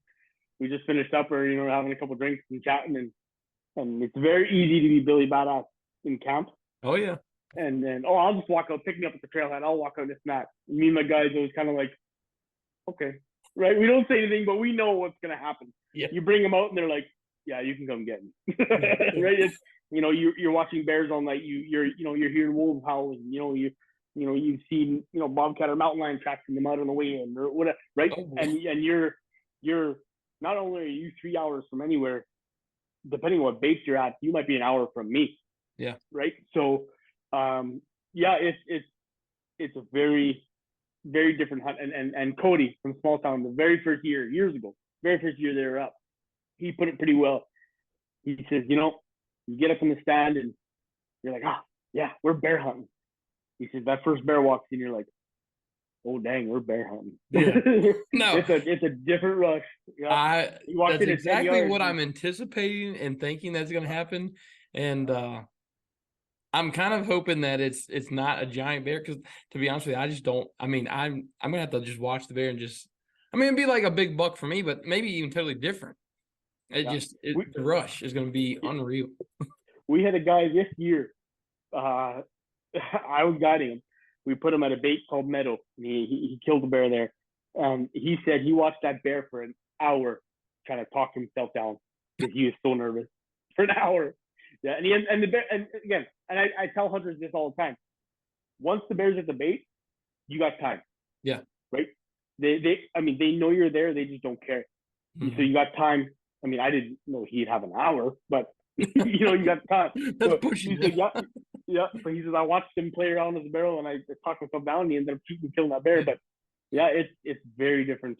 we just finished up, or having a couple drinks and chatting, and it's very easy to be Billy Badass in camp. Oh yeah. And then I'll just walk out, pick me up at the trailhead. I'll walk out this and that. Me and my guys always kind of like, okay, right? We don't say anything, but we know what's gonna happen. Yeah. You bring them out and they're like, yeah, you can come get me. Right? It's, you're watching bears all night. You're hearing wolves howl. You've seen, bobcat or mountain lion tracks in the mud on the way in or whatever, right? Oh, and you're not only are you 3 hours from anywhere, depending on what base you're at, you might be an hour from me. Yeah. Right. So, it's a very, very different hunt. And Cody from Small Town, the very first year they were up, he put it pretty well. He says, you get up in the stand and you're like, yeah, we're bear hunting. He says that first bear walks in, you're like, oh dang, we're bear hunting. Yeah. No, it's a different rush. Yeah. That's exactly what I'm anticipating and thinking that's going to happen. And I'm kind of hoping that it's not a giant bear because, to be honest with you, I just don't. I mean, I'm gonna have to just watch the bear and it'd be like a big buck for me, but maybe even totally different. The rush is going to be unreal. We had a guy this year. I was guiding him. We put him at a bait called Meadow. And he killed a bear there. And he said he watched that bear for an hour trying to talk himself down because he was so nervous for an hour. Yeah, and the bear, and again, and I tell hunters this all the time. Once the bear's at the bait, you got time. Yeah. Right? They know you're there, they just don't care. Mm-hmm. So you got time. I mean, I didn't know he'd have an hour, but you got time. That's so pushing. He said, yeah. So he says, I watched him play around with the barrel and I talked myself down and he ended up killing that bear. But yeah, it's very different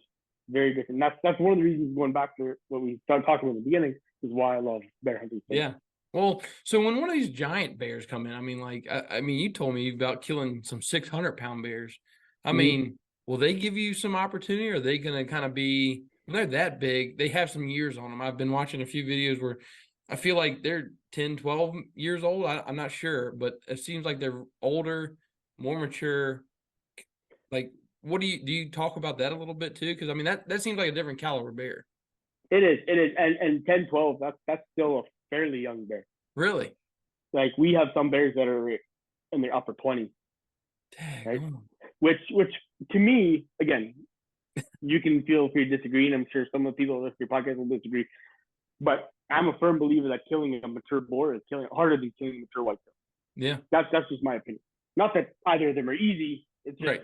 very different. That's one of the reasons, going back to what we started talking about in the beginning, is why I love bear hunting. Yeah. Well, so when one of these giant bears come in, I mean, like, I mean, you told me about killing some 600-pound bears. I mean, will they give you some opportunity? Or are they going to kind of be, when they're that big, they have some years on them. I've been watching a few videos where I feel like they're 10, 12 years old. I'm not sure, but it seems like they're older, more mature. Like, what do you talk about that a little bit too? Because I mean, that seems like a different caliber bear. It is, and 10, 12, that's still a fairly young bear. Really? Like, we have some bears that are in their upper 20s, right? Which to me, again, you can feel free to disagree, and I'm sure some of the people that listen to your podcast will disagree, but I'm a firm believer that killing a mature boar is harder than killing a mature whitetail. Yeah. That's just my opinion. Not that either of them are easy. It's just,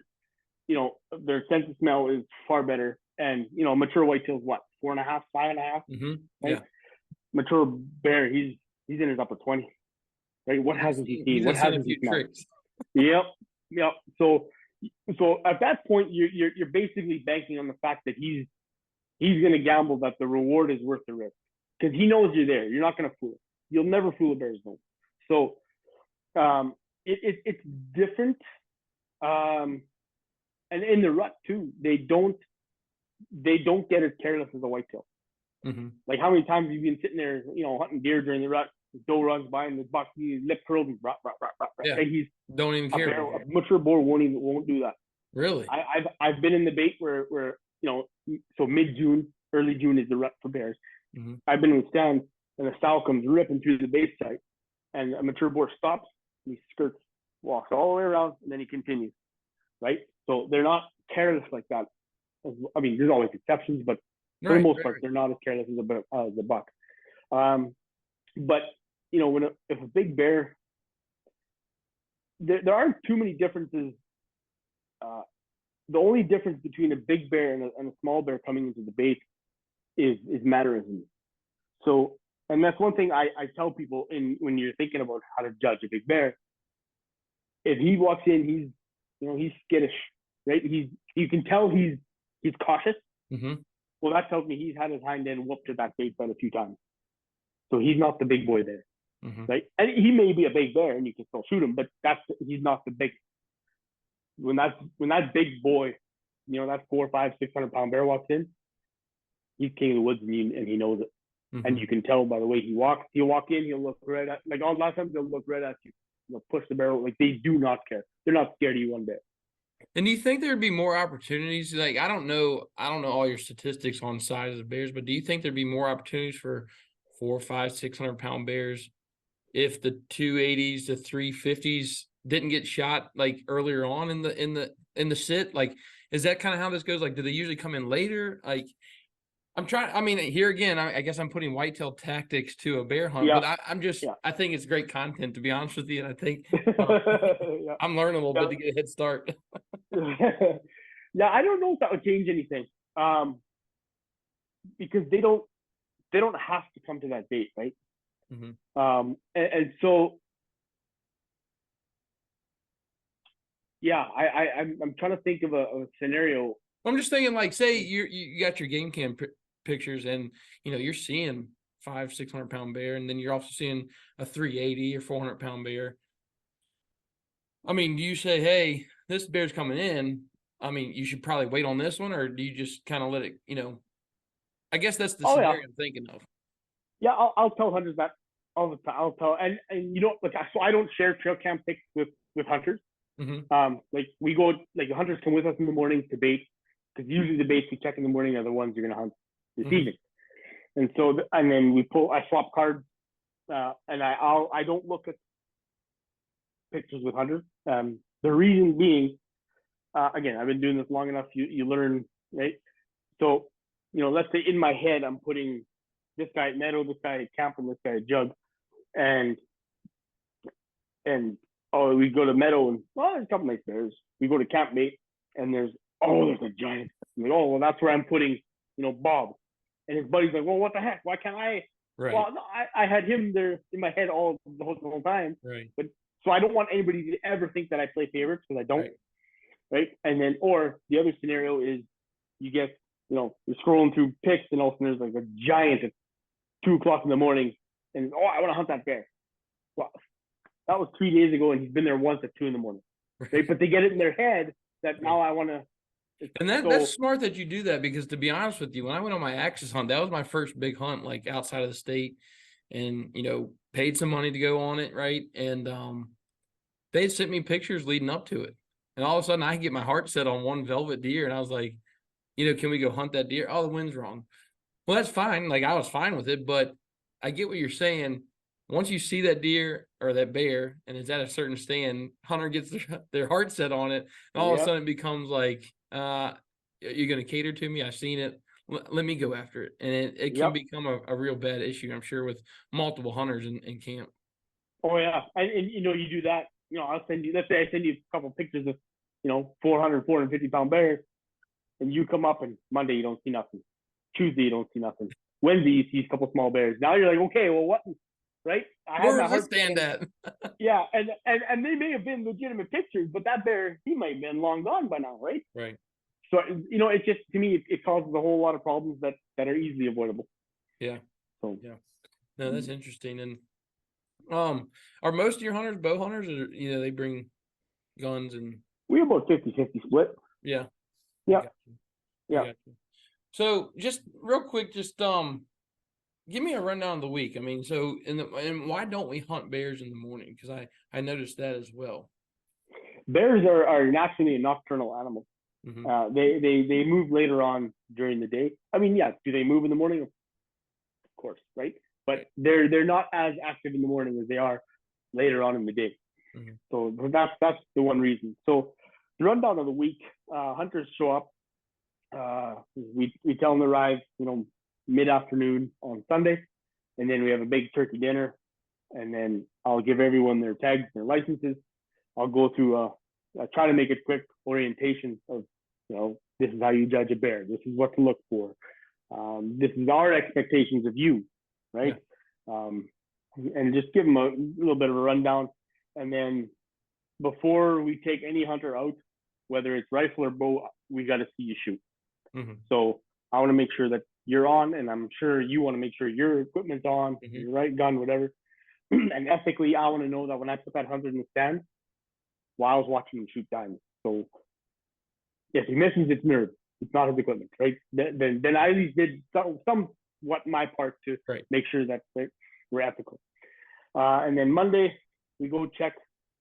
their sense of smell is far better. And, mature whitetail is what, 4.5, 5.5? Right? Yeah. Mature bear, he's in his upper 20s. Right? What hasn't he seen? What hasn't he smelled? Yep. So at that point, you're basically banking on the fact that he's going to gamble that the reward is worth the risk, because he knows you're there. You're not going to fool him. You'll never fool a bear's nose. So it's different. And in the rut too, they don't get as careless as a whitetail. Like, how many times have you been sitting there, hunting deer during the rut? The doe runs by and the buck, his lip curls and rah. Yeah. And he's don't even care. A mature boar won't do that. Really? I've been in the bait where so mid-June, early June is the rut for bears. I've been in the stand and a sow comes ripping through the bait site, and a mature boar stops and he skirts, walks all the way around, and then he continues. Right? So they're not careless like that. I mean, there's always exceptions, but for the most part, they're not as careless as the buck. But if a big bear, there aren't too many differences. The only difference between a big bear and a small bear coming into the bait is mannerisms. So, and that's one thing I tell people when you're thinking about how to judge a big bear. If he walks in, he's skittish, right? You can tell he's cautious. Well, that tells me he's had his hind end whooped at that bait bed a few times. So he's not the big boy there, right? And he may be a big bear and you can still shoot him, but he's not the big. When that big boy, that 400, 500, 600-pound bear walks in, he's king of the woods, and he knows it. And you can tell by the way he walks. He'll walk in, he'll look right at, like, a lot of times they'll look right at you. They'll push the barrel. Like, they do not care. They're not scared of you one bit. And do you think there'd be more opportunities? Like, I don't know all your statistics on size of bears, but do you think there'd be more opportunities for 400, 500, 600-pound bears if the 280s to 350s didn't get shot like earlier on in the sit? Like, is that kind of how this goes? Like, do they usually come in later? Like, I mean, here again, I guess I'm putting whitetail tactics to a bear hunt, but I think it's great content, to be honest with you. And I think I'm learning a little bit to get a head start. Yeah, I don't know if that would change anything, because they don't have to come to that date, right? And so, yeah, I'm trying to think of a scenario. I'm just thinking, like, say you got your game cam pictures, and you're seeing 500-600-pound bear, and then you're also seeing a 380 or 400-pound bear. I mean, do you say, hey, this bear's coming in, I mean, you should probably wait on this one, or do you just kind of let it, I guess that's the scenario I'm thinking of. Yeah, I'll tell hunters that all the time. I'll tell, and so I don't share trail cam pics with hunters. Like, we go, like, the hunters come with us in the morning to bait, because usually the baits we check in the morning are the ones you're going to hunt this evening. And so, and then I swap cards, and I don't look at pictures with hunters. The reason being, again, I've been doing this long enough, you learn, right? So, let's say in my head, I'm putting this guy at meadow, this guy at camp, and this guy at jug. And we go to meadow, and, there's a couple nice bears. We go to camp mate, and there's a giant. I'm like, well, that's where I'm putting, Bob. And his buddy's like, well, what the heck? Why can't I? Right. Well, no, I had him there in my head the whole time. Right. But so I don't want anybody to ever think that I play favorites, because I don't. Right. And then, or the other scenario is you get you're scrolling through pics and all of a sudden there's like a giant at 2 o'clock in the morning, and I want to hunt that bear. Well, that was 3 days ago, and he's been there once at 2 in the morning. Right? But they get it in their head that now I want to. And that's smart that you do that, because to be honest with you, when I went on my axis hunt, that was my first big hunt, like outside of the state, and paid some money to go on it, right? And they sent me pictures leading up to it, and all of a sudden I get my heart set on one velvet deer, and I was like, can we go hunt that deer? Oh, the wind's wrong. Well, that's fine. Like, I was fine with it, but I get what you're saying. Once you see that deer or that bear and it's at a certain stand, hunter gets their heart set on it, and all of a sudden it becomes like, you're going to cater to me. I've seen it. Let me go after it. And it can become a real bad issue, I'm sure, with multiple hunters in camp. Oh, yeah. And you do that. I'll send you, let's say I send you a couple pictures of, 400, 450-pound bears, and you come up and Monday you don't see nothing. Tuesday you don't see nothing. Wednesday you see a couple small bears. Now you're like, okay, well, what? Right? Where does it stand at? Yeah, and they may have been legitimate pictures, but that bear, he might have been long gone by now, right? Right. So it just, to me, it causes a whole lot of problems that are easily avoidable. Yeah. So yeah. No, that's interesting. And are most of your hunters bow hunters, or they bring guns? And we're about 50-50 split. Yeah. Yeah. Yeah. So just real quick, just give me a rundown of the week. I mean, so and why don't we hunt bears in the morning? Because I noticed that as well. Bears are naturally a nocturnal animal. Mm-hmm. They move later on during the day. I mean, yeah, do they move in the morning? Of course, right? But they're not as active in the morning as they are later on in the day. Mm-hmm. So that's the one reason. So the rundown of the week, hunters show up. We tell them to arrive, mid-afternoon on Sunday, and then we have a big turkey dinner, and then I'll give everyone their tags, their licenses. I'll go through I try to make it quick orientation of, this is how you judge a bear. This is what to look for. This is our expectations of you, right? Yeah. And just give them a little bit of a rundown. And then before we take any hunter out, whether it's rifle or bow, we got to see you shoot. Mm-hmm. So I want to make sure that you're on, and I'm sure you want to make sure your equipment's on, mm-hmm. your right gun, whatever. And ethically, I want to know that when I put that hunter in the stand, while I was watching him shoot diamonds. So if he misses, it's nerve. It's not his equipment, right? Then I at least did somewhat my part to make sure that we're ethical. And then Monday, we go check.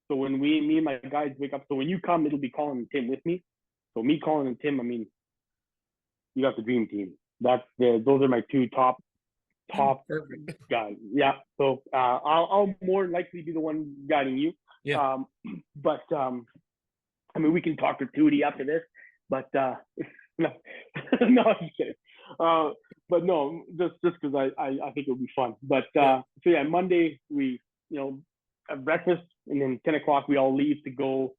So when me and my guys wake up, so when you come, it'll be Colin and Tim with me. So me, Colin, and Tim, I mean, you got the dream team. Those are my two top perfect guys. Yeah. So I'll more likely be the one guiding you. Yeah. But I mean, we can talk gratuity after this, but no, no, I'm just kidding. But no, just because I think it'll be fun. But so yeah, Monday we have breakfast, and then 10 o'clock we all leave to go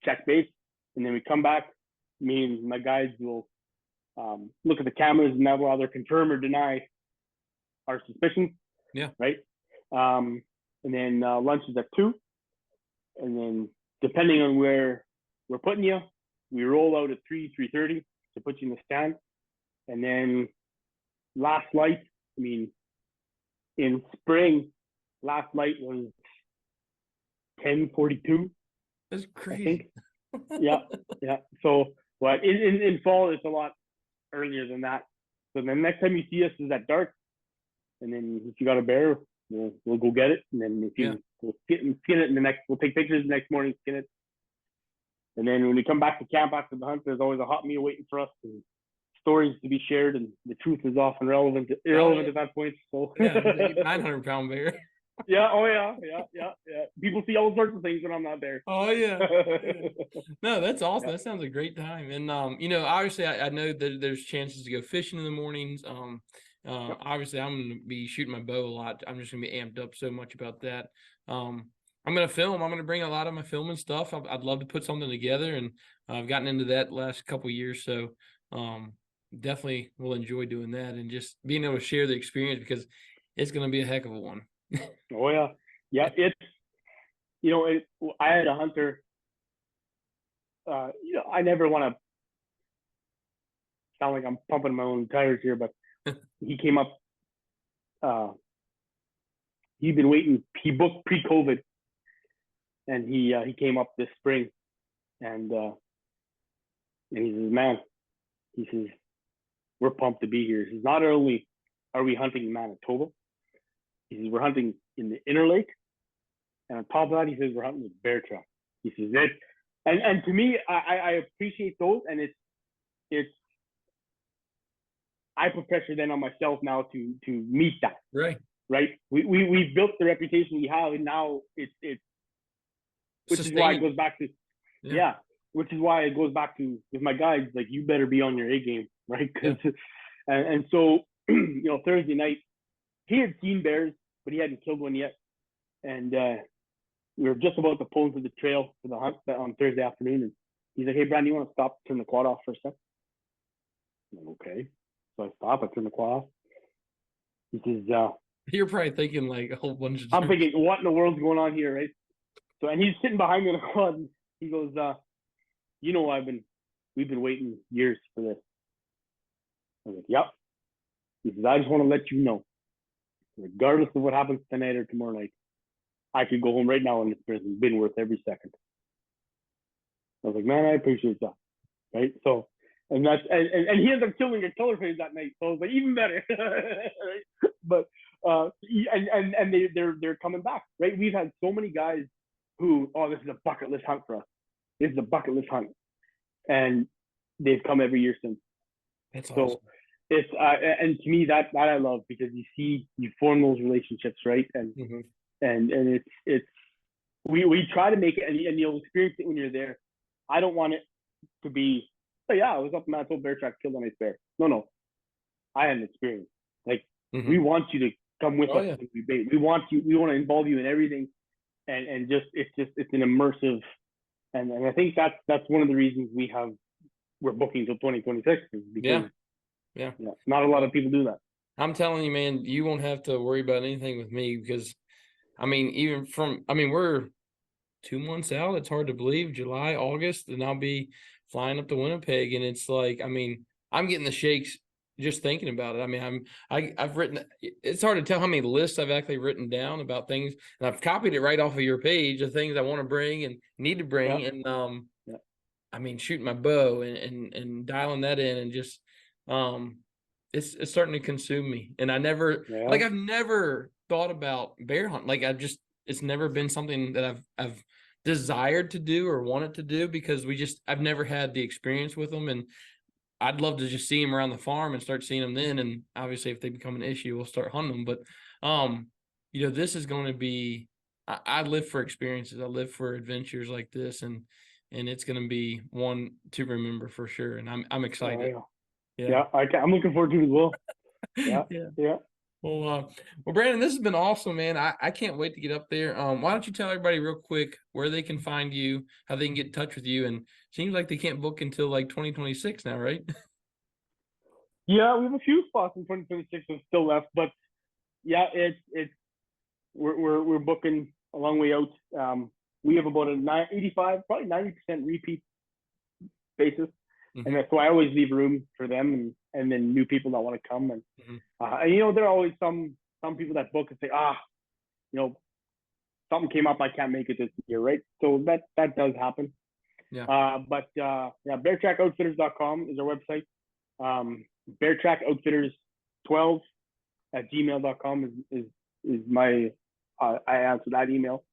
check base, and then we come back. Me and my guys will look at the cameras and now either confirm or deny our suspicions. Yeah. Right. And then lunch is at 2, and then depending on where we're putting you, we roll out at 3:30 to put you in the stand, and then last light. I mean, in spring, last light was 10:42. That's crazy. I think. Yeah. So, but in fall, it's a lot earlier than that. So the next time you see us is at dark, and then if you got a bear, we'll go get it, and then if you we'll skin it we'll take pictures the next morning, skin it, and then when we come back to camp after the hunt, there's always a hot meal waiting for us and stories to be shared, and the truth is often irrelevant at that point. So 900-pound bear. Yeah. Oh yeah. People see all sorts of things when I'm not there. Oh yeah. No, that's awesome. Yeah. That sounds a great time. And obviously I know that there's chances to go fishing in the mornings. Obviously I'm going to be shooting my bow a lot. I'm just going to be amped up so much about that. I'm going to film. I'm going to bring a lot of my filming stuff. I'd love to put something together, and I've gotten into that last couple of years. So definitely will enjoy doing that and just being able to share the experience, because it's going to be a heck of a one. Oh yeah. It's I had a hunter. I never want to sound like I'm pumping my own tires here, but he came up. He'd been waiting. He booked pre-COVID, and he came up this spring, and he says, "Man," he says, "we're pumped to be here." He says, "Not only are we hunting in Manitoba, he says we're hunting in the Inner Lake, and on top of that, he says we're hunting with BearTrack." He says it, and to me, I appreciate those, and it's I put pressure then on myself now to meet that. Right. We've built the reputation we have, and now it's which is why it goes back to which is why it goes back to with my guys, like, you better be on your A game, right? Because and so Thursday night he had seen bears, but he hadn't killed one yet, and we were just about to pull into the trail for the hunt on Thursday afternoon, and he's like, "Hey, Brandon, you want to stop, turn the quad off for a sec?" I'm like, "Okay." So I stop, I turn the quad off. He says, You're probably thinking like a whole bunch of I'm thinking, what in the world's going on here, right? So, and he's sitting behind me in the quad, and he goes, we've been waiting years for this. I was like, "Yep." He says, "I just want to let you know, regardless of what happens tonight or tomorrow night, I could go home right now and it's been worth every second." I was like, "Man, I appreciate that." Right? So, and that's, and he ended up killing a killer phase that night. So I was like, even better. Right? But, and they're coming back, right? We've had so many guys who, "Oh, this is a bucket list hunt for us. This is a bucket list hunt." And they've come every year since. That's so awesome. It's, and to me, that I love, because you form those relationships, right? And, and it's, we try to make it, and you'll experience it when you're there. I don't want it to be, "Oh yeah, I was up in Manitoba, BearTrack, killed a nice bear." No. I had an experience. Like, we want you to come with us. Yeah. We want to involve you in everything. And it's an immersive, and I think that's one of the reasons we're booking till 2026, is because not a lot of people do that. I'm telling you, man, you won't have to worry about anything with me, because we're 2 months out. It's hard to believe, July, August, and I'll be flying up to Winnipeg, and it's like, I'm getting the shakes just thinking about it. I've written, it's hard to tell how many lists I've actually written down about things, and I've copied it right off of your page of things I want to bring and need to bring. And shooting my bow and dialing that in, and just it's starting to consume me. And I've never thought about bear hunt. Like, it's never been something that I've desired to do or wanted to do, because I've never had the experience with them, and I'd love to just see them around the farm and start seeing them then. And obviously, if they become an issue, we'll start hunting them. But, this is going to be, I live for experiences. I live for adventures like this, and it's going to be one to remember for sure. And I'm excited. I'm looking forward to it as well. Yeah. Well, Brandon, this has been awesome, man. I can't wait to get up there. Why don't you tell everybody real quick where they can find you, how they can get in touch with you? And seems like they can't book until like 2026 now, right? Yeah, we have a few spots in 2026 that's still left, but yeah, we're booking a long way out. We have about a 85, probably 90% repeat basis. And so I always leave room for them, and then new people that want to come. And there are always some people that book and say, something came up, I can't make it this year, right? So that does happen. But BearTrackOutfitters.com is our website. BearTrackOutfitters12@gmail.com is my I answer that email.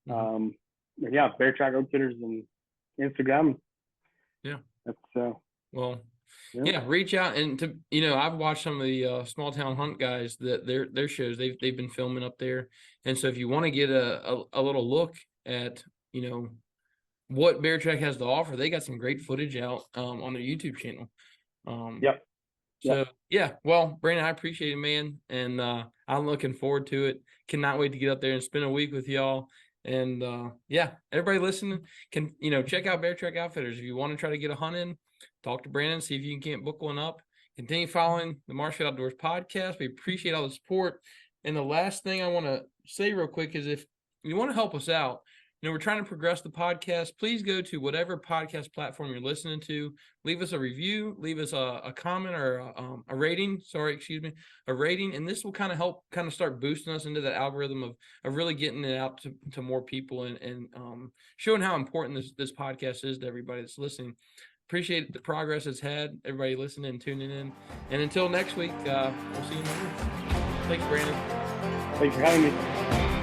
BearTrack Outfitters and Instagram. That's reach out, and I've watched some of the small town hunt guys, that their shows they've been filming up there. And so if you want to get a little look at what BearTrack has to offer, they got some great footage out on their YouTube channel. Well, Brandon, I appreciate it, man, and I'm looking forward to it. Cannot wait to get up there and spend a week with y'all. And everybody listening can check out BearTrack Outfitters. If you want to try to get a hunt in, talk to Brandon, see if you can't book one up. Continue following the Marshfield Outdoors podcast. We appreciate all the support. And the last thing I want to say real quick is, if you want to help us out, we're trying to progress the podcast. Please go to whatever podcast platform you're listening to. Leave us a review, leave us a comment or a rating. A rating. And this will kind of help start boosting us into the algorithm of really getting it out to more people and showing how important this podcast is to everybody that's listening. Appreciate the progress it's had, everybody listening and tuning in. And until next week, we'll see you next week. Thanks, Brandon. Thanks for having me.